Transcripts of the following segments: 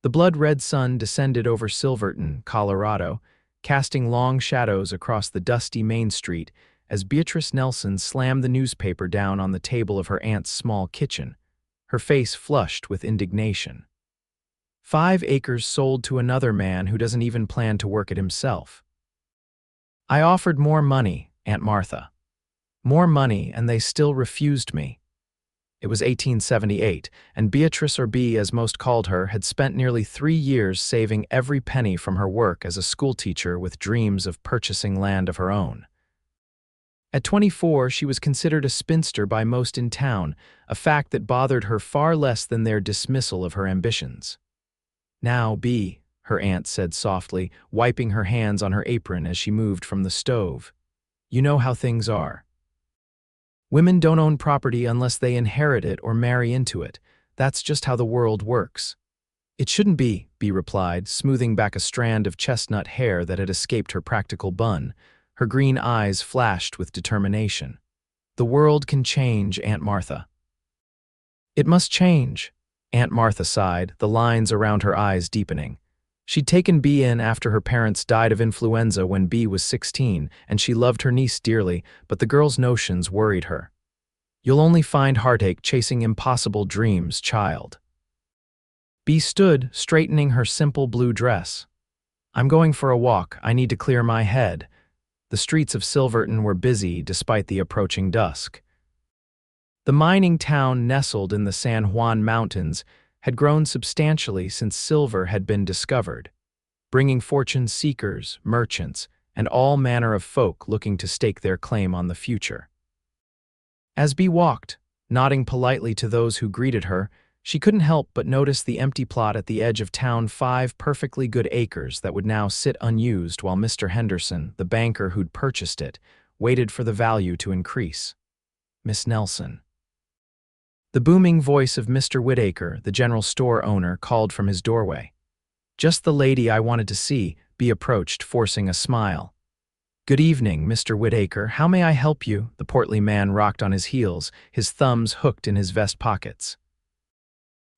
The blood-red sun descended over Silverton, Colorado, casting long shadows across the dusty Main Street as Beatrice Nelson slammed the newspaper down on the table of her aunt's small kitchen, her face flushed with indignation. 5 acres sold to another man who doesn't even plan to work it himself. I offered more money, Aunt Martha. More money, and they still refused me. It was 1878, and Beatrice, or Bea as most called her, had spent nearly 3 years saving every penny from her work as a schoolteacher with dreams of purchasing land of her own. At 24, she was considered a spinster by most in town, a fact that bothered her far less than their dismissal of her ambitions. "Now, Bea," her aunt said softly, wiping her hands on her apron as she moved from the stove. "You know how things are. Women don't own property unless they inherit it or marry into it. That's just how the world works." "It shouldn't be," Bea replied, smoothing back a strand of chestnut hair that had escaped her practical bun. Her green eyes flashed with determination. "The world can change, Aunt Martha." "It must change," Aunt Martha sighed, the lines around her eyes deepening. She'd taken Bea in after her parents died of influenza when Bea was 16, and she loved her niece dearly, but the girl's notions worried her. "You'll only find heartache chasing impossible dreams, child." Bea stood, straightening her simple blue dress. "I'm going for a walk. I need to clear my head." The streets of Silverton were busy despite the approaching dusk. The mining town nestled in the San Juan Mountains had grown substantially since silver had been discovered, bringing fortune seekers, merchants, and all manner of folk looking to stake their claim on the future. As Bea walked, nodding politely to those who greeted her, she couldn't help but notice the empty plot at the edge of town, 5 perfectly good acres that would now sit unused while Mr. Henderson, the banker who'd purchased it, waited for the value to increase. "Miss Nelson." The booming voice of Mr. Whitaker, the general store owner, called from his doorway. "Just the lady I wanted to see," Bea approached, forcing a smile. "Good evening, Mr. Whitaker. How may I help you?" The portly man rocked on his heels, his thumbs hooked in his vest pockets.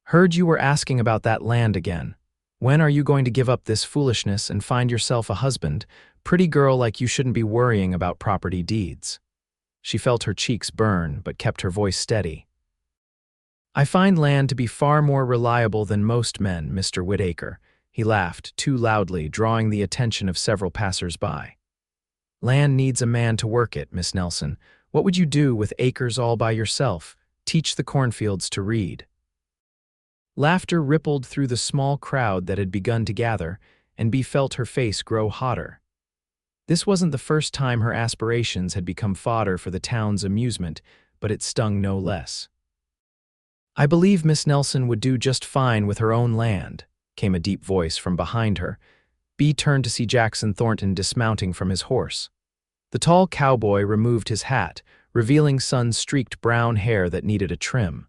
"Heard you were asking about that land again. When are you going to give up this foolishness and find yourself a husband? Pretty girl like you shouldn't be worrying about property deeds." She felt her cheeks burn, but kept her voice steady. "I find land to be far more reliable than most men, Mr. Whitaker." He laughed, too loudly, drawing the attention of several passers-by. "Land needs a man to work it, Miss Nelson. What would you do with acres all by yourself? Teach the cornfields to read." Laughter rippled through the small crowd that had begun to gather, and Bea felt her face grow hotter. This wasn't the first time her aspirations had become fodder for the town's amusement, but it stung no less. "I believe Miss Nelson would do just fine with her own land," came a deep voice from behind her. Bea turned to see Jack Thornton dismounting from his horse. The tall cowboy removed his hat, revealing sun-streaked brown hair that needed a trim.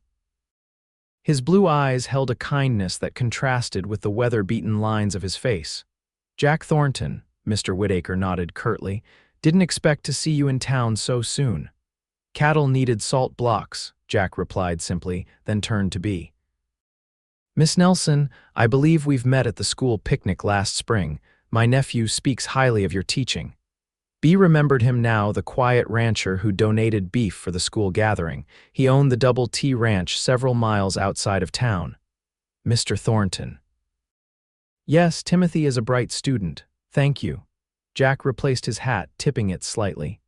His blue eyes held a kindness that contrasted with the weather-beaten lines of his face. "Jack Thornton," Mr. Whitaker nodded curtly, "didn't expect to see you in town so soon." "Cattle needed salt blocks," Jack replied simply, then turned to Bea. "Miss Nelson, I believe we've met at the school picnic last spring. My nephew speaks highly of your teaching." Bea remembered him now, the quiet rancher who donated beef for the school gathering. He owned the Double T Ranch several miles outside of town. "Mr. Thornton." "Yes, Timothy is a bright student. Thank you." Jack replaced his hat, tipping it slightly.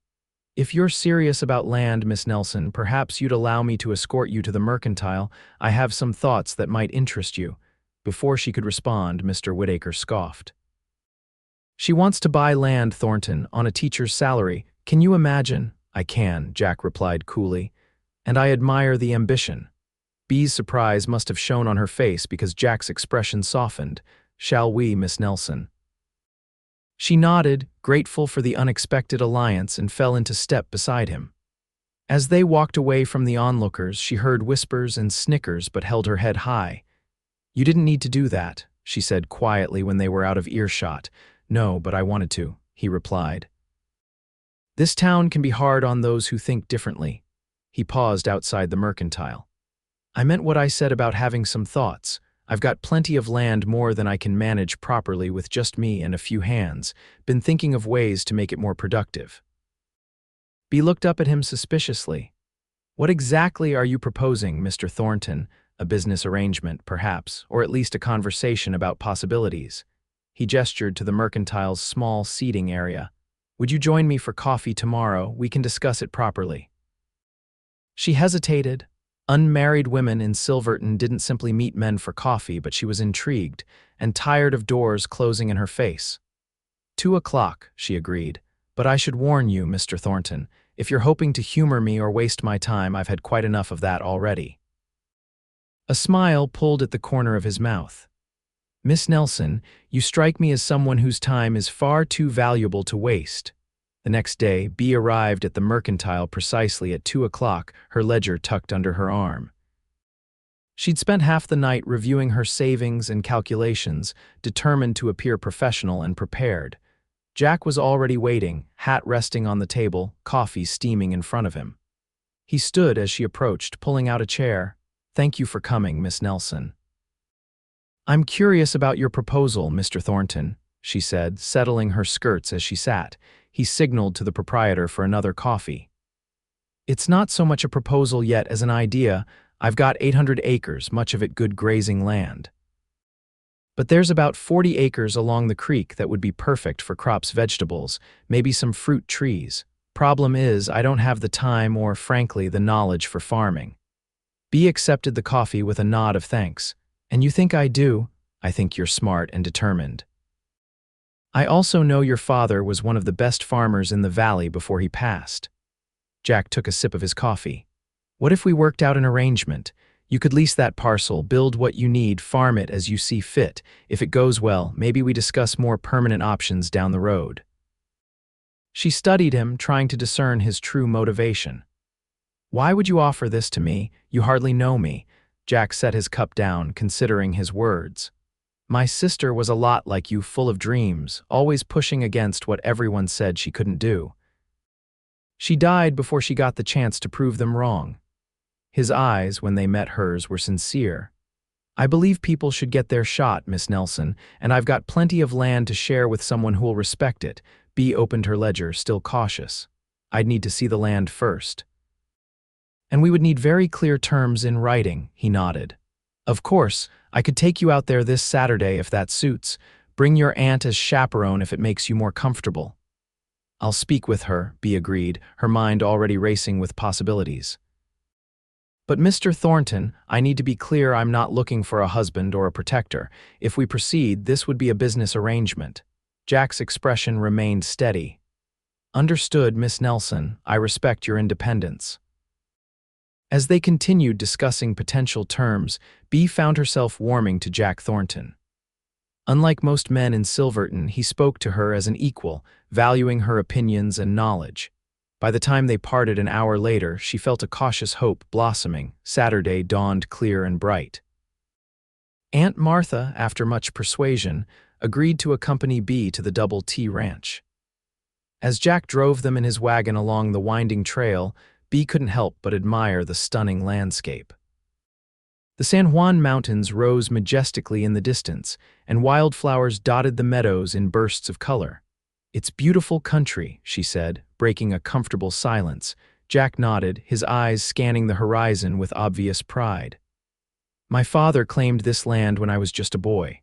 "If you're serious about land, Miss Nelson, perhaps you'd allow me to escort you to the mercantile. I have some thoughts that might interest you." Before she could respond, Mr. Whitaker scoffed. "She wants to buy land, Thornton, on a teacher's salary. Can you imagine?" "I can," Jack replied coolly. "And I admire the ambition." Bea's surprise must have shown on her face because Jack's expression softened. "Shall we, Miss Nelson?" She nodded, grateful for the unexpected alliance, and fell into step beside him. As they walked away from the onlookers, she heard whispers and snickers but held her head high. "You didn't need to do that," she said quietly when they were out of earshot. "No, but I wanted to," he replied. "This town can be hard on those who think differently." He paused outside the mercantile. "I meant what I said about having some thoughts. I've got plenty of land, more than I can manage properly with just me and a few hands. Been thinking of ways to make it more productive." Bea looked up at him suspiciously. "What exactly are you proposing, Mr. Thornton? A business arrangement, perhaps, or at least a conversation about possibilities?" He gestured to the mercantile's small seating area. "Would you join me for coffee tomorrow? We can discuss it properly." She hesitated. Unmarried women in Silverton didn't simply meet men for coffee, but she was intrigued and tired of doors closing in her face. 2 o'clock, she agreed. "But I should warn you, Mr. Thornton, if you're hoping to humor me or waste my time, I've had quite enough of that already." A smile pulled at the corner of his mouth. "Miss Nelson, you strike me as someone whose time is far too valuable to waste." The next day, Bea arrived at the mercantile precisely at 2 o'clock, her ledger tucked under her arm. She'd spent half the night reviewing her savings and calculations, determined to appear professional and prepared. Jack was already waiting, hat resting on the table, coffee steaming in front of him. He stood as she approached, pulling out a chair. "Thank you for coming, Miss Nelson." "I'm curious about your proposal, Mr. Thornton," she said, settling her skirts as she sat. He signaled to the proprietor for another coffee. "It's not so much a proposal yet as an idea. I've got 800 acres, much of it good grazing land. But there's about 40 acres along the creek that would be perfect for crops, vegetables, maybe some fruit trees. Problem is, I don't have the time or, frankly, the knowledge for farming." Bea accepted the coffee with a nod of thanks. "And you think I do? I think you're smart and determined. I also know your father was one of the best farmers in the valley before he passed." Jack took a sip of his coffee. "What if we worked out an arrangement? You could lease that parcel, build what you need, farm it as you see fit. If it goes well, maybe we discuss more permanent options down the road." She studied him, trying to discern his true motivation. "Why would you offer this to me? You hardly know me." Jack set his cup down, considering his words. "My sister was a lot like you, full of dreams, always pushing against what everyone said she couldn't do. She died before she got the chance to prove them wrong." His eyes, when they met hers, were sincere. "I believe people should get their shot, Miss Nelson, and I've got plenty of land to share with someone who'll respect it." Bea opened her ledger, still cautious. "I'd need to see the land first." "And we would need very clear terms in writing," he nodded. "Of course, I could take you out there this Saturday if that suits. Bring your aunt as chaperone if it makes you more comfortable." "I'll speak with her," Bea agreed, her mind already racing with possibilities. "But Mr. Thornton, I need to be clear, I'm not looking for a husband or a protector. If we proceed, this would be a business arrangement." Jack's expression remained steady. "Understood, Miss Nelson. I respect your independence." As they continued discussing potential terms, Bea found herself warming to Jack Thornton. Unlike most men in Silverton, he spoke to her as an equal, valuing her opinions and knowledge. By the time they parted an hour later, she felt a cautious hope blossoming. Saturday dawned clear and bright. Aunt Martha, after much persuasion, agreed to accompany Bea to the Double T Ranch. As Jack drove them in his wagon along the winding trail, Bea couldn't help but admire the stunning landscape. The San Juan Mountains rose majestically in the distance, and wildflowers dotted the meadows in bursts of color. "It's beautiful country," she said, breaking a comfortable silence. Jack nodded, his eyes scanning the horizon with obvious pride. "My father claimed this land when I was just a boy.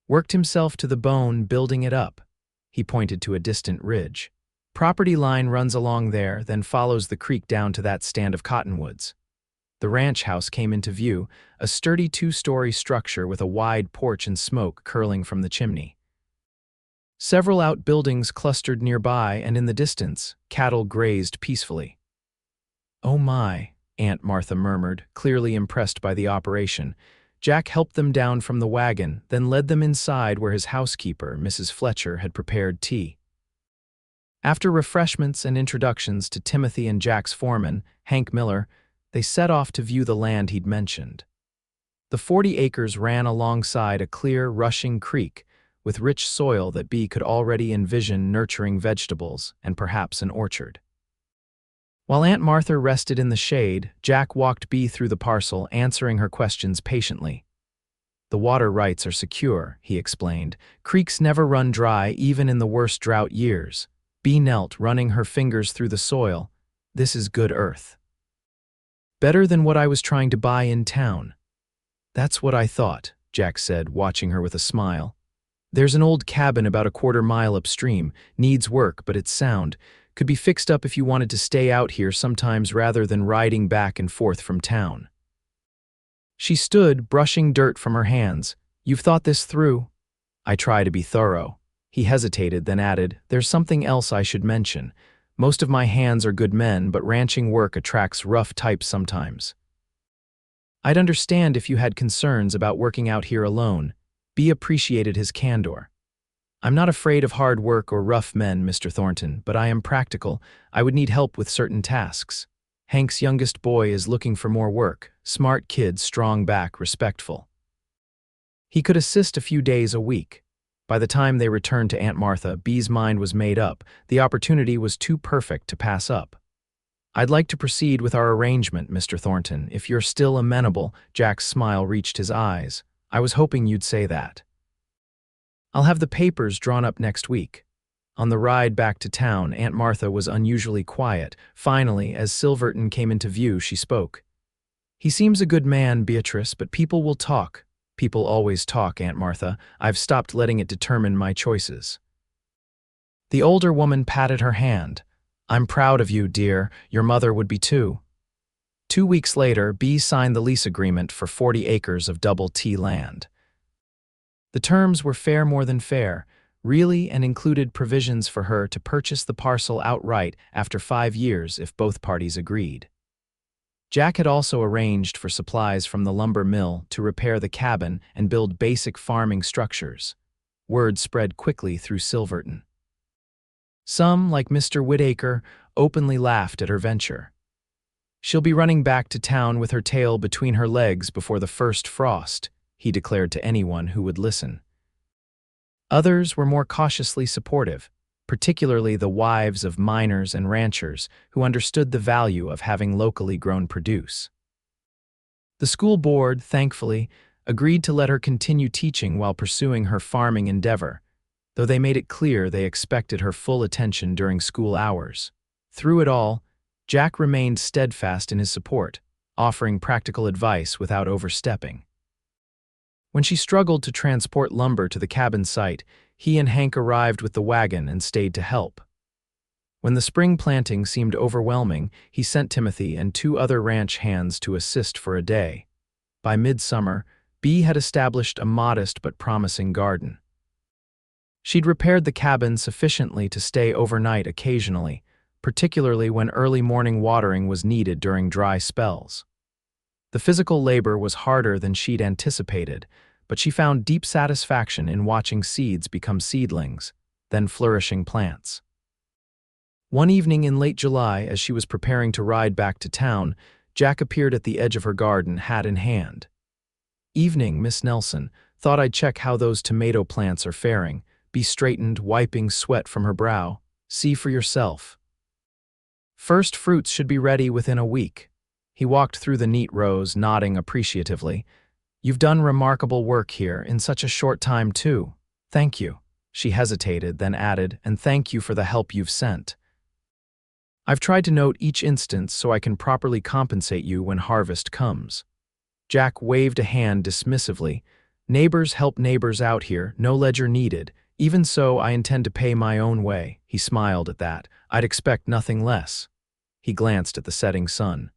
Worked himself to the bone building it up." He pointed to a distant ridge. "Property line runs along there, then follows the creek down to that stand of cottonwoods." The ranch house came into view, a sturdy 2-story structure with a wide porch and smoke curling from the chimney. Several outbuildings clustered nearby, and in the distance, cattle grazed peacefully. "Oh my," Aunt Martha murmured, clearly impressed by the operation. Jack helped them down from the wagon, then led them inside where his housekeeper, Mrs. Fletcher, had prepared tea. After refreshments and introductions to Timothy and Jack's foreman, Hank Miller, they set off to view the land he'd mentioned. The 40 acres ran alongside a clear, rushing creek, with rich soil that Bea could already envision nurturing vegetables and perhaps an orchard. While Aunt Martha rested in the shade, Jack walked Bea through the parcel, answering her questions patiently. The water rights are secure, he explained. Creeks never run dry even in the worst drought years. Bee knelt, running her fingers through the soil. This is good earth. Better than what I was trying to buy in town. That's what I thought, Jack said, watching her with a smile. There's an old cabin about a quarter-mile upstream. Needs work, but it's sound. Could be fixed up if you wanted to stay out here sometimes rather than riding back and forth from town. She stood, brushing dirt from her hands. You've thought this through? I try to be thorough. He hesitated, then added, there's something else I should mention. Most of my hands are good men, but ranching work attracts rough types sometimes. I'd understand if you had concerns about working out here alone. Bee appreciated his candor. I'm not afraid of hard work or rough men, Mr. Thornton, but I am practical. I would need help with certain tasks. Hank's youngest boy is looking for more work. Smart kid, strong back, respectful. He could assist a few days a week. By the time they returned to Aunt Martha, Bee's mind was made up. The opportunity was too perfect to pass up. I'd like to proceed with our arrangement, Mr. Thornton, if you're still amenable. Jack's smile reached his eyes. I was hoping you'd say that. I'll have the papers drawn up next week. On the ride back to town, Aunt Martha was unusually quiet. Finally, as Silverton came into view, she spoke. He seems a good man, Beatrice, but people will talk. People always talk, Aunt Martha. I've stopped letting it determine my choices. The older woman patted her hand. I'm proud of you, dear. Your mother would be too. 2 weeks later, Bee signed the lease agreement for 40 acres of double T land. The terms were fair more than fair, really, and included provisions for her to purchase the parcel outright after 5 years if both parties agreed. Jack had also arranged for supplies from the lumber mill to repair the cabin and build basic farming structures. Word spread quickly through Silverton. Some, like Mr. Whitaker, openly laughed at her venture. She'll be running back to town with her tail between her legs before the first frost, he declared to anyone who would listen. Others were more cautiously supportive, particularly the wives of miners and ranchers who understood the value of having locally grown produce. The school board, thankfully, agreed to let her continue teaching while pursuing her farming endeavor, though they made it clear they expected her full attention during school hours. Through it all, Jack remained steadfast in his support, offering practical advice without overstepping. When she struggled to transport lumber to the cabin site, he and Hank arrived with the wagon and stayed to help. When the spring planting seemed overwhelming, he sent Timothy and 2 other ranch hands to assist for a day. By midsummer, Bee had established a modest but promising garden. She'd repaired the cabin sufficiently to stay overnight occasionally, particularly when early morning watering was needed during dry spells. The physical labor was harder than she'd anticipated, but she found deep satisfaction in watching seeds become seedlings, then flourishing plants. One evening in late July, as she was preparing to ride back to town, Jack appeared at the edge of her garden, hat in hand. Evening, Miss Nelson. Thought I'd check how those tomato plants are faring. Bee straightened, wiping sweat from her brow. See for yourself. First fruits should be ready within a week. He walked through the neat rows, nodding appreciatively. You've done remarkable work here in such a short time, too. Thank you. She hesitated, then added, and thank you for the help you've sent. I've tried to note each instance so I can properly compensate you when harvest comes. Jack waved a hand dismissively. Neighbors help neighbors out here, no ledger needed. Even so, I intend to pay my own way. He smiled at that. I'd expect nothing less. He glanced at the setting sun.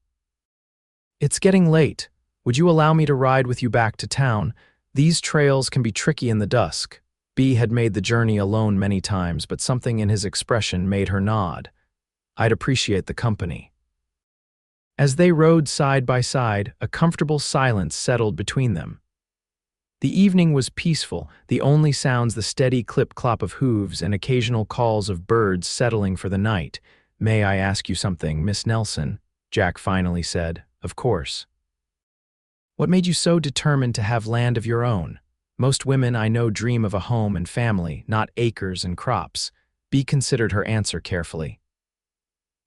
It's getting late. Would you allow me to ride with you back to town? These trails can be tricky in the dusk. Bee had made the journey alone many times, but something in his expression made her nod. I'd appreciate the company. As they rode side by side, a comfortable silence settled between them. The evening was peaceful, the only sounds the steady clip-clop of hooves and occasional calls of birds settling for the night. May I ask you something, Miss Nelson? Jack finally said. Of course. What made you so determined to have land of your own? Most women I know dream of a home and family, not acres and crops. Bee considered her answer carefully.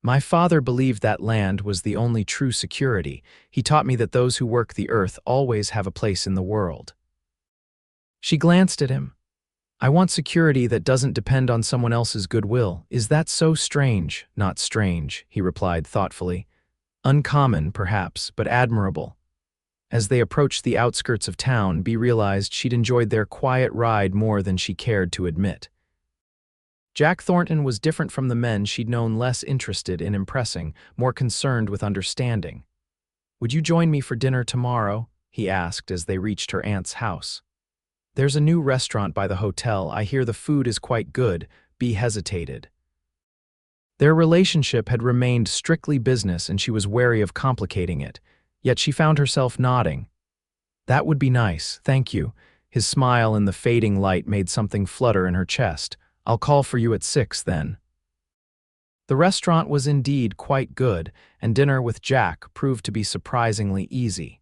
My father believed that land was the only true security. He taught me that those who work the earth always have a place in the world. She glanced at him. I want security that doesn't depend on someone else's goodwill. Is that so strange? Not strange, he replied thoughtfully. Uncommon, perhaps, but admirable. As they approached the outskirts of town, Bea realized she'd enjoyed their quiet ride more than she cared to admit. Jack Thornton was different from the men she'd known, less interested in impressing, more concerned with understanding. Would you join me for dinner tomorrow? He asked as they reached her aunt's house. There's a new restaurant by the hotel. I hear the food is quite good. Bea hesitated. Their relationship had remained strictly business and she was wary of complicating it, yet she found herself nodding. That would be nice, thank you. His smile in the fading light made something flutter in her chest. I'll call for you at 6 then. The restaurant was indeed quite good, and dinner with Jack proved to be surprisingly easy.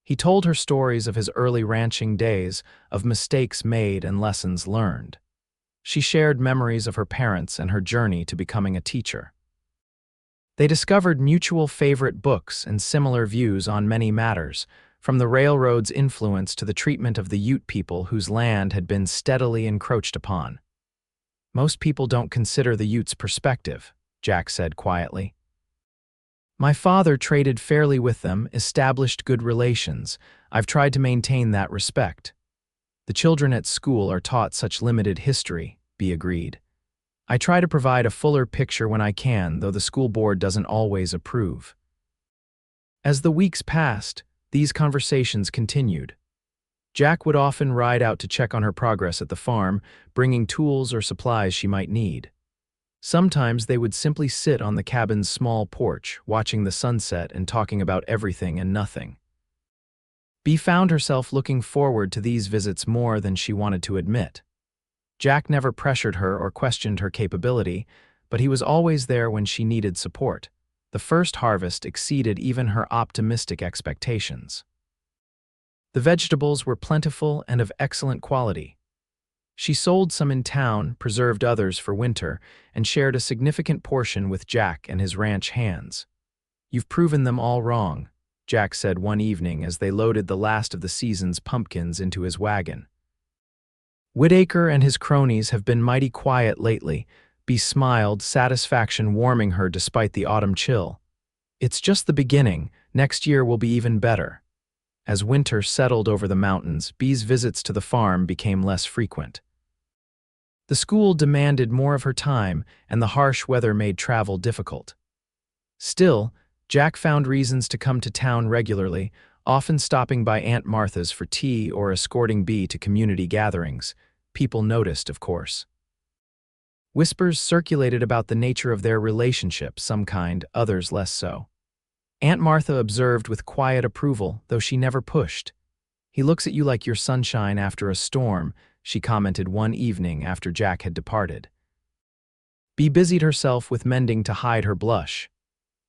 He told her stories of his early ranching days, of mistakes made and lessons learned. She shared memories of her parents and her journey to becoming a teacher. They discovered mutual favorite books and similar views on many matters, from the railroad's influence to the treatment of the Ute people whose land had been steadily encroached upon. Most people don't consider the Utes' perspective, Jack said quietly. My father traded fairly with them, established good relations. I've tried to maintain that respect. The children at school are taught such limited history, Bea agreed. I try to provide a fuller picture when I can, though the school board doesn't always approve. As the weeks passed, these conversations continued. Jack would often ride out to check on her progress at the farm, bringing tools or supplies she might need. Sometimes they would simply sit on the cabin's small porch, watching the sunset and talking about everything and nothing. Bea found herself looking forward to these visits more than she wanted to admit. Jack never pressured her or questioned her capability, but he was always there when she needed support. The first harvest exceeded even her optimistic expectations. The vegetables were plentiful and of excellent quality. She sold some in town, preserved others for winter, and shared a significant portion with Jack and his ranch hands. You've proven them all wrong, Jack said one evening as they loaded the last of the season's pumpkins into his wagon. Whitaker and his cronies have been mighty quiet lately. Bea smiled, satisfaction warming her despite the autumn chill. It's just the beginning. Next year will be even better. As winter settled over the mountains, Bea's visits to the farm became less frequent. The school demanded more of her time, and the harsh weather made travel difficult. Still, Jack found reasons to come to town regularly, often stopping by Aunt Martha's for tea or escorting Bea to community gatherings. People noticed, of course. Whispers circulated about the nature of their relationship, some kind, others less so. Aunt Martha observed with quiet approval, though she never pushed. He looks at you like your sunshine after a storm, she commented one evening after Jack had departed. Bea busied herself with mending to hide her blush.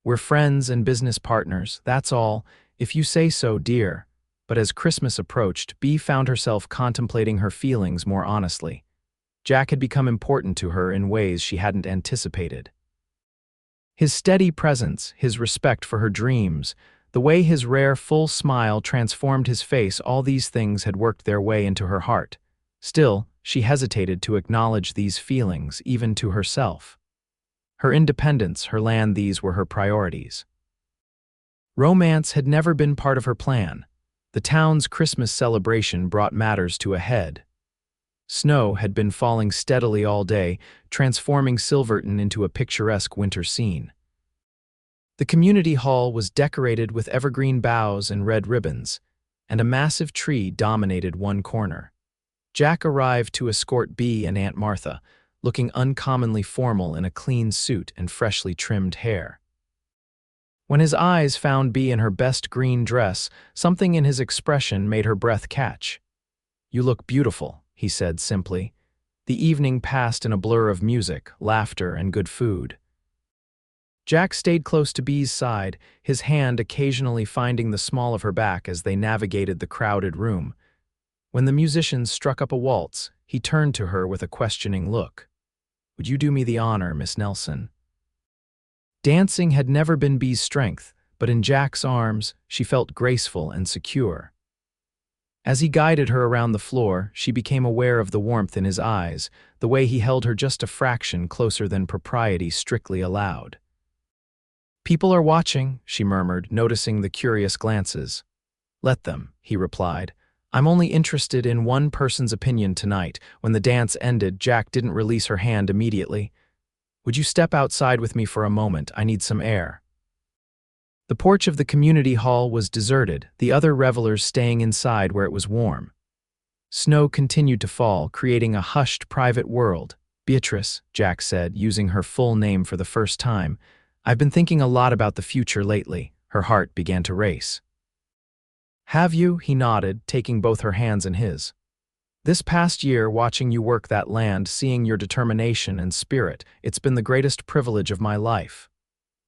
We're friends and business partners, that's all, if you say so, dear. But as Christmas approached, Bea found herself contemplating her feelings more honestly. Jack had become important to her in ways she hadn't anticipated. His steady presence, his respect for her dreams, the way his rare full smile transformed his face, all these things had worked their way into her heart. Still, she hesitated to acknowledge these feelings, even to herself. Her independence, her land, these were her priorities. Romance had never been part of her plan. The town's Christmas celebration brought matters to a head. Snow had been falling steadily all day, transforming Silverton into a picturesque winter scene. The community hall was decorated with evergreen boughs and red ribbons, and a massive tree dominated one corner. Jack arrived to escort Bea and Aunt Martha, looking uncommonly formal in a clean suit and freshly trimmed hair. When his eyes found Bea in her best green dress, something in his expression made her breath catch. You look beautiful, he said simply. The evening passed in a blur of music, laughter, and good food. Jack stayed close to Bea's side, his hand occasionally finding the small of her back as they navigated the crowded room. When the musicians struck up a waltz, he turned to her with a questioning look. Would you do me the honor, Miss Nelson? Dancing had never been Bea's strength, but in Jack's arms, she felt graceful and secure. As he guided her around the floor, she became aware of the warmth in his eyes, the way he held her just a fraction closer than propriety strictly allowed. "People are watching," she murmured, noticing the curious glances. "Let them," he replied. "I'm only interested in one person's opinion tonight." When the dance ended, Jack didn't release her hand immediately. "Would you step outside with me for a moment? I need some air." The porch of the community hall was deserted, the other revelers staying inside where it was warm. Snow continued to fall, creating a hushed, private world. "Beatrice," Jack said, using her full name for the first time, "I've been thinking a lot about the future lately." Her heart began to race. "Have you?" He nodded, taking both her hands in his. "This past year, watching you work that land, seeing your determination and spirit, it's been the greatest privilege of my life."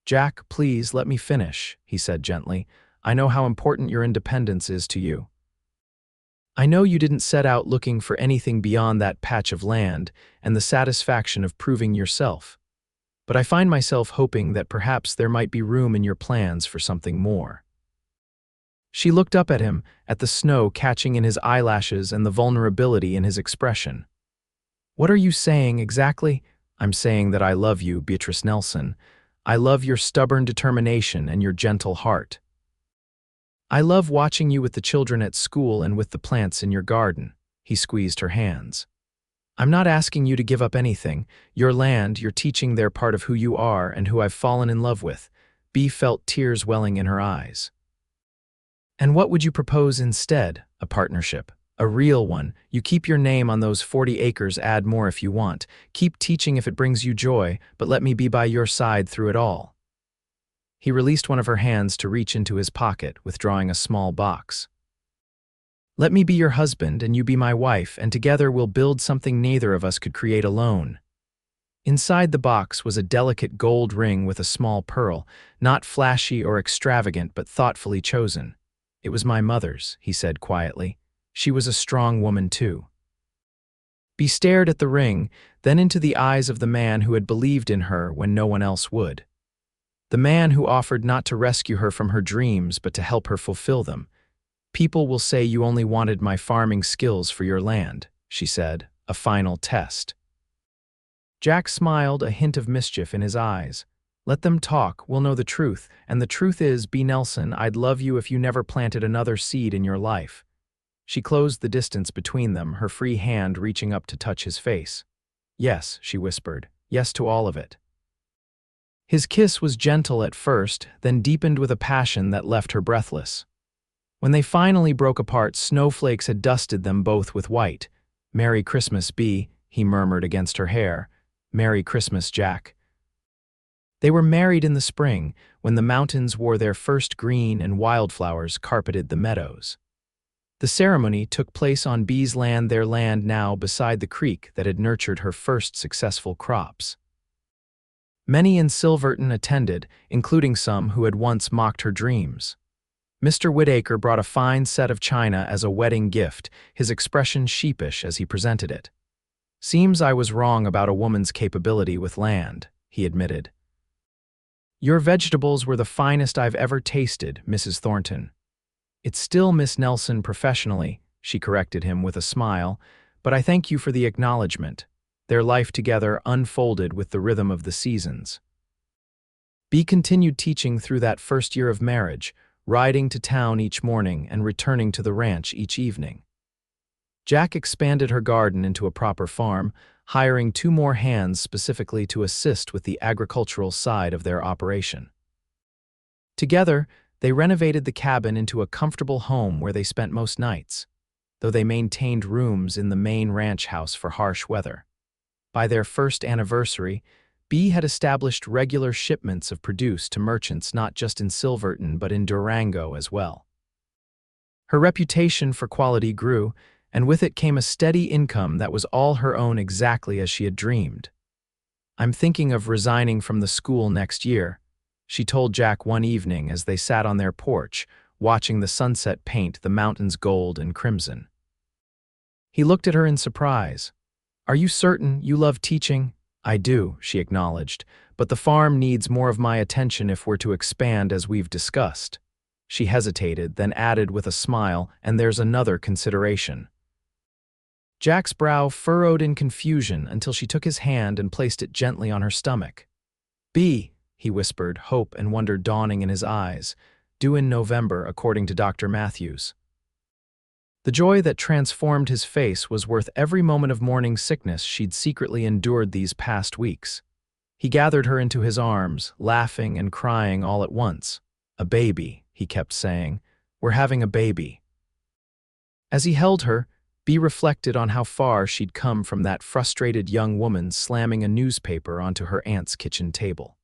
"Jack, please let me finish," he said gently. "I know how important your independence is to you. I know you didn't set out looking for anything beyond that patch of land and the satisfaction of proving yourself. But I find myself hoping that perhaps there might be room in your plans for something more." She looked up at him, at the snow catching in his eyelashes and the vulnerability in his expression. "What are you saying exactly?" "I'm saying that I love you, Beatrice Nelson. I love your stubborn determination and your gentle heart. I love watching you with the children at school and with the plants in your garden." He squeezed her hands. "I'm not asking you to give up anything. Your land, your teaching, they're part of who you are and who I've fallen in love with." Bea felt tears welling in her eyes. "And what would you propose instead?" "A partnership. A real one. You keep your name on those 40 acres, add more if you want. Keep teaching if it brings you joy, but let me be by your side through it all." He released one of her hands to reach into his pocket, withdrawing a small box. "Let me be your husband and you be my wife, and together we'll build something neither of us could create alone." Inside the box was a delicate gold ring with a small pearl, not flashy or extravagant but thoughtfully chosen. "It was my mother's," he said quietly. "She was a strong woman too." Bea stared at the ring, then into the eyes of the man who had believed in her when no one else would. The man who offered not to rescue her from her dreams but to help her fulfill them. "People will say you only wanted my farming skills for your land," she said, a final test. Jack smiled, a hint of mischief in his eyes. "Let them talk, we'll know the truth, and the truth is, Bea Nelson, I'd love you if you never planted another seed in your life." She closed the distance between them, her free hand reaching up to touch his face. "Yes," she whispered, "yes to all of it." His kiss was gentle at first, then deepened with a passion that left her breathless. When they finally broke apart, snowflakes had dusted them both with white. "Merry Christmas, Bea," he murmured against her hair. "Merry Christmas, Jack." They were married in the spring, when the mountains wore their first green and wildflowers carpeted the meadows. The ceremony took place on Bea's land, their land now beside the creek that had nurtured her first successful crops. Many in Silverton attended, including some who had once mocked her dreams. Mr. Whitaker brought a fine set of china as a wedding gift, his expression sheepish as he presented it. "Seems I was wrong about a woman's capability with land," he admitted. "Your vegetables were the finest I've ever tasted, Mrs. Thornton." "It's still Miss Nelson professionally," she corrected him with a smile, "but I thank you for the acknowledgement." Their life together unfolded with the rhythm of the seasons. Bea continued teaching through that first year of marriage, riding to town each morning and returning to the ranch each evening. Jack expanded her garden into a proper farm, hiring 2 more hands specifically to assist with the agricultural side of their operation. Together, they renovated the cabin into a comfortable home where they spent most nights, though they maintained rooms in the main ranch house for harsh weather. By their first anniversary, Bea had established regular shipments of produce to merchants not just in Silverton but in Durango as well. Her reputation for quality grew, and with it came a steady income that was all her own, exactly as she had dreamed. "I'm thinking of resigning from the school next year," she told Jack one evening as they sat on their porch, watching the sunset paint the mountains gold and crimson. He looked at her in surprise. "Are you certain you love teaching?" "I do," she acknowledged, "but the farm needs more of my attention if we're to expand as we've discussed." She hesitated, then added with a smile, "And there's another consideration." Jack's brow furrowed in confusion until she took his hand and placed it gently on her stomach. "B," he whispered, hope and wonder dawning in his eyes, "due in November, according to Dr. Matthews." The joy that transformed his face was worth every moment of morning sickness she'd secretly endured these past weeks. He gathered her into his arms, laughing and crying all at once. "A baby," he kept saying. "We're having a baby." As he held her, Bea reflected on how far she'd come from that frustrated young woman slamming a newspaper onto her aunt's kitchen table.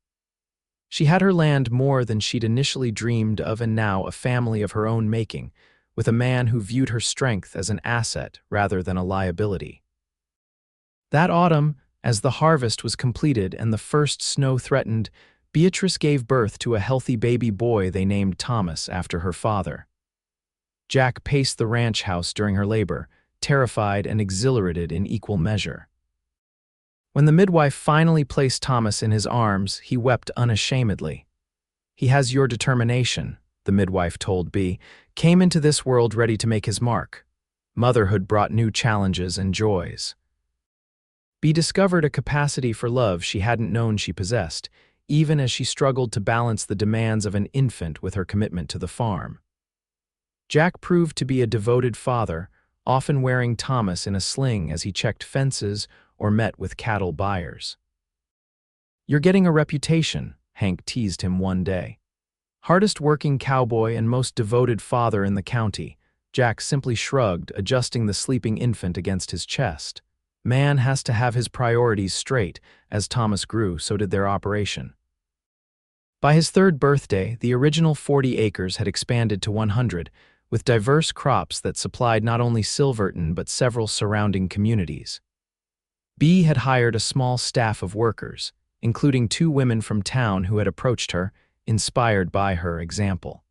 She had her land more than she'd initially dreamed of, and now a family of her own making, with a man who viewed her strength as an asset rather than a liability. That autumn, as the harvest was completed and the first snow threatened, Beatrice gave birth to a healthy baby boy they named Thomas after her father. Jack paced the ranch house during her labor, terrified and exhilarated in equal measure. When the midwife finally placed Thomas in his arms, he wept unashamedly. "He has your determination," the midwife told Bea, "came into this world ready to make his mark." Motherhood brought new challenges and joys. Bea discovered a capacity for love she hadn't known she possessed, even as she struggled to balance the demands of an infant with her commitment to the farm. Jack proved to be a devoted father, often wearing Thomas in a sling as he checked fences or met with cattle buyers. "You're getting a reputation," Hank teased him one day. "Hardest working cowboy and most devoted father in the county." Jack simply shrugged, adjusting the sleeping infant against his chest. Man has to have his priorities straight. As Thomas grew, so did their operation. By his third birthday, the original 40 acres had expanded to 100, with diverse crops that supplied not only Silverton but several surrounding communities. Bea had hired a small staff of workers, including 2 women from town who had approached her, inspired by her example.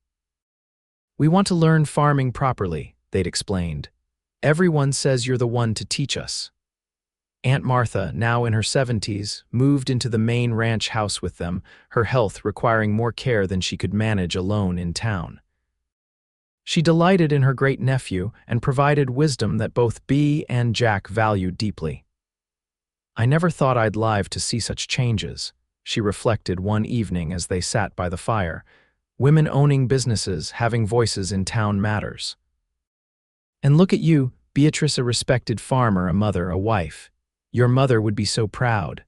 "We want to learn farming properly," they'd explained. "Everyone says you're the one to teach us." Aunt Martha, now in her 70s, moved into the main ranch house with them, her health requiring more care than she could manage alone in town. She delighted in her great-nephew and provided wisdom that both Bea and Jack valued deeply. "I never thought I'd live to see such changes," she reflected one evening as they sat by the fire. "Women owning businesses, having voices in town matters. And look at you, Beatrice, a respected farmer, a mother, a wife. Your mother would be so proud."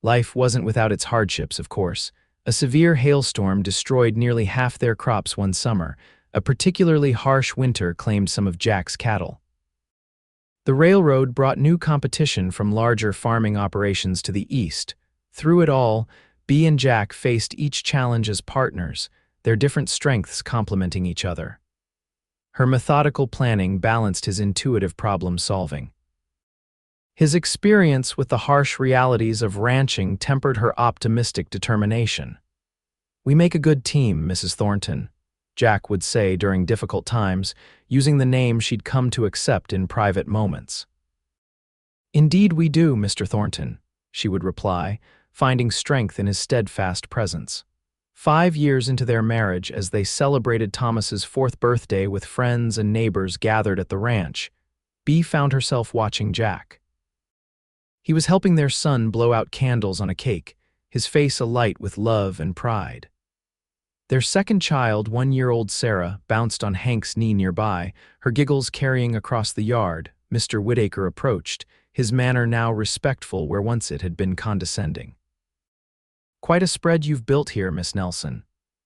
Life wasn't without its hardships, of course. A severe hailstorm destroyed nearly half their crops one summer. A particularly harsh winter claimed some of Jack's cattle. The railroad brought new competition from larger farming operations to the east. Through it all, Bea and Jack faced each challenge as partners, their different strengths complementing each other. Her methodical planning balanced his intuitive problem-solving. His experience with the harsh realities of ranching tempered her optimistic determination. "We make a good team, Mrs. Thornton," Jack would say during difficult times, using the name she'd come to accept in private moments. "Indeed we do, Mr. Thornton," she would reply, finding strength in his steadfast presence. 5 years into their marriage, as they celebrated Thomas's 4th birthday with friends and neighbors gathered at the ranch, Bea found herself watching Jack. He was helping their son blow out candles on a cake, his face alight with love and pride. Their second child, 1-year-old Sarah, bounced on Hank's knee nearby, her giggles carrying across the yard. Mr. Whitaker approached, his manner now respectful where once it had been condescending. "Quite a spread you've built here, Miss Nelson."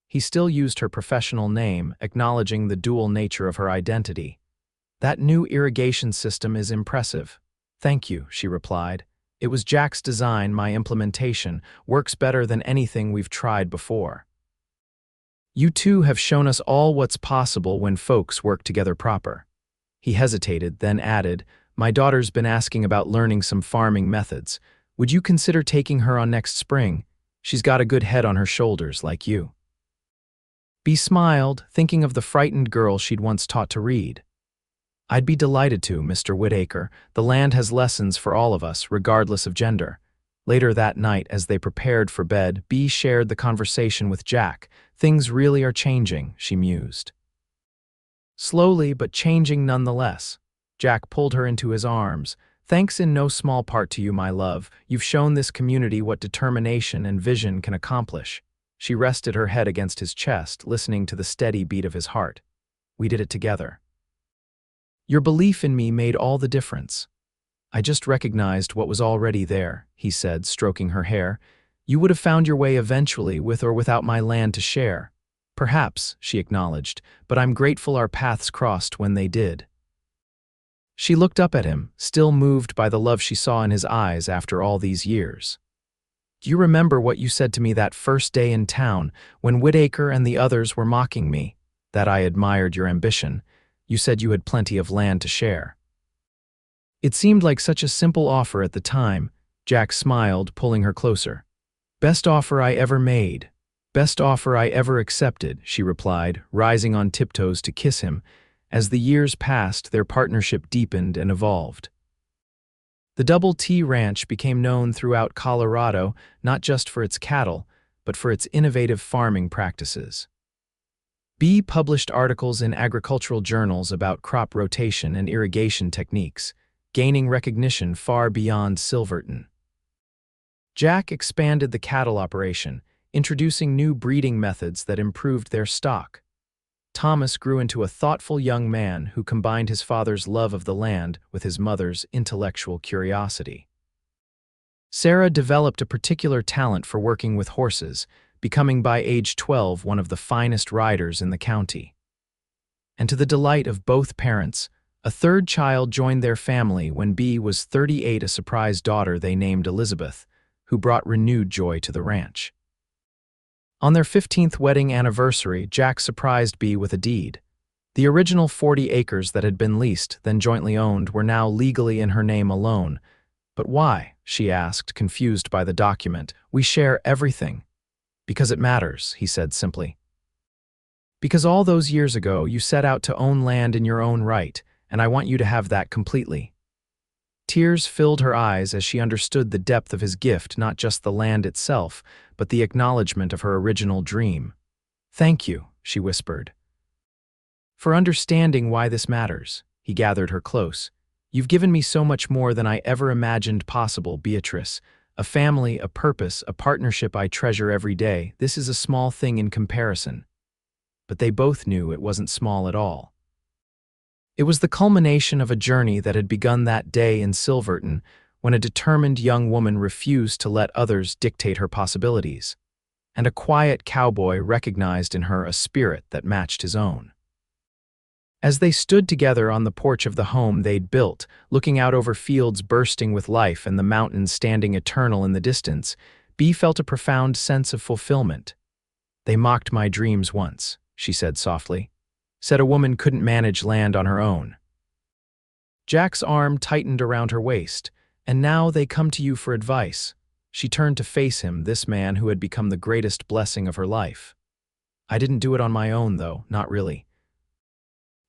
He still used her professional name, acknowledging the dual nature of her identity. "That new irrigation system is impressive." "Thank you," she replied. "It was Jack's design, my implementation. Works better than anything we've tried before." "You two have shown us all what's possible when folks work together proper." He hesitated, then added, "My daughter's been asking about learning some farming methods. Would you consider taking her on next spring? She's got a good head on her shoulders, like you." Bea smiled, thinking of the frightened girl she'd once taught to read. "I'd be delighted to, Mr. Whitaker. The land has lessons for all of us, regardless of gender." Later that night, as they prepared for bed, Bea shared the conversation with Jack. Things really are changing, she mused. Slowly, but changing nonetheless. Jack pulled her into his arms. Thanks in no small part to you, my love. You've shown this community what determination and vision can accomplish. She rested her head against his chest, listening to the steady beat of his heart. We did it together. Your belief in me made all the difference. I just recognized what was already there, he said, stroking her hair. You would have found your way eventually, with or without my land to share. Perhaps, she acknowledged, but I'm grateful our paths crossed when they did. She looked up at him, still moved by the love she saw in his eyes after all these years. Do you remember what you said to me that first day in town, when Whitaker and the others were mocking me? That I admired your ambition. You said you had plenty of land to share. It seemed like such a simple offer at the time. Jack smiled, pulling her closer. Best offer I ever made. Best offer I ever accepted, she replied, rising on tiptoes to kiss him. As the years passed, their partnership deepened and evolved. The Double T Ranch became known throughout Colorado, not just for its cattle, but for its innovative farming practices. Bea published articles in agricultural journals about crop rotation and irrigation techniques, gaining recognition far beyond Silverton. Jack expanded the cattle operation, introducing new breeding methods that improved their stock. Thomas grew into a thoughtful young man who combined his father's love of the land with his mother's intellectual curiosity. Sarah developed a particular talent for working with horses, becoming by age 12 one of the finest riders in the county. And to the delight of both parents, a third child joined their family when Bea was 38, a surprise daughter they named Elizabeth, who brought renewed joy to the ranch. On their 15th wedding anniversary, Jack surprised Bea with a deed. The original 40 acres that had been leased, then jointly owned, were now legally in her name alone. But why? She asked, confused by the document. We share everything. Because it matters, he said simply. Because all those years ago, you set out to own land in your own right, and I want you to have that completely. Tears filled her eyes as she understood the depth of his gift, not just the land itself, but the acknowledgement of her original dream. Thank you, she whispered. For understanding why this matters, he gathered her close. You've given me so much more than I ever imagined possible, Beatrice. A family, a purpose, a partnership I treasure every day. This is a small thing in comparison. But they both knew it wasn't small at all. It was the culmination of a journey that had begun that day in Silverton, when a determined young woman refused to let others dictate her possibilities, and a quiet cowboy recognized in her a spirit that matched his own. As they stood together on the porch of the home they'd built, looking out over fields bursting with life and the mountains standing eternal in the distance, Bea felt a profound sense of fulfillment. They mocked my dreams once, she said softly. Said a woman couldn't manage land on her own. Jack's arm tightened around her waist. And now they come to you for advice. She turned to face him, this man who had become the greatest blessing of her life. I didn't do it on my own, though, not really.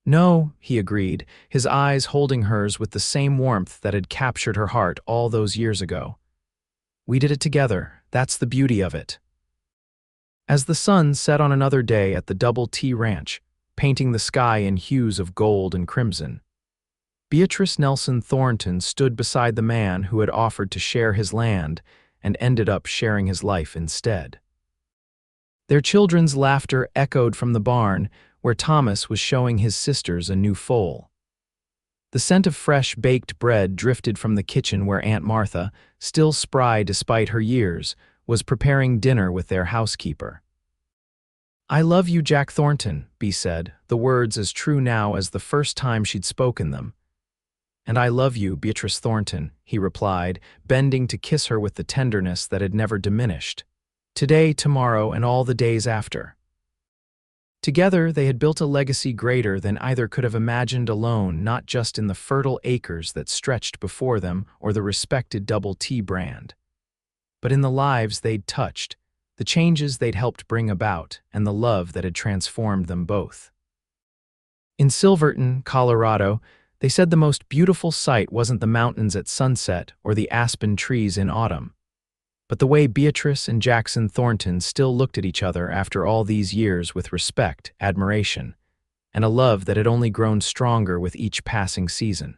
No, he agreed, his eyes holding hers with the same warmth that had captured her heart all those years ago. We did it together, that's the beauty of it. As the sun set on another day at the Double T Ranch, painting the sky in hues of gold and crimson, Beatrice Nelson Thornton stood beside the man who had offered to share his land and ended up sharing his life instead. Their children's laughter echoed from the barn, where Thomas was showing his sisters a new foal. The scent of fresh baked bread drifted from the kitchen where Aunt Martha, still spry despite her years, was preparing dinner with their housekeeper. I love you, Jack Thornton, Bea said, the words as true now as the first time she'd spoken them. And I love you, Beatrice Thornton, he replied, bending to kiss her with the tenderness that had never diminished. Today, tomorrow, and all the days after. Together, they had built a legacy greater than either could have imagined alone, not just in the fertile acres that stretched before them or the respected Double T brand, but in the lives they'd touched, the changes they'd helped bring about, and the love that had transformed them both. In Silverton, Colorado, they said the most beautiful sight wasn't the mountains at sunset or the aspen trees in autumn. but the way Beatrice and Jackson Thornton still looked at each other after all these years with respect, admiration, and a love that had only grown stronger with each passing season.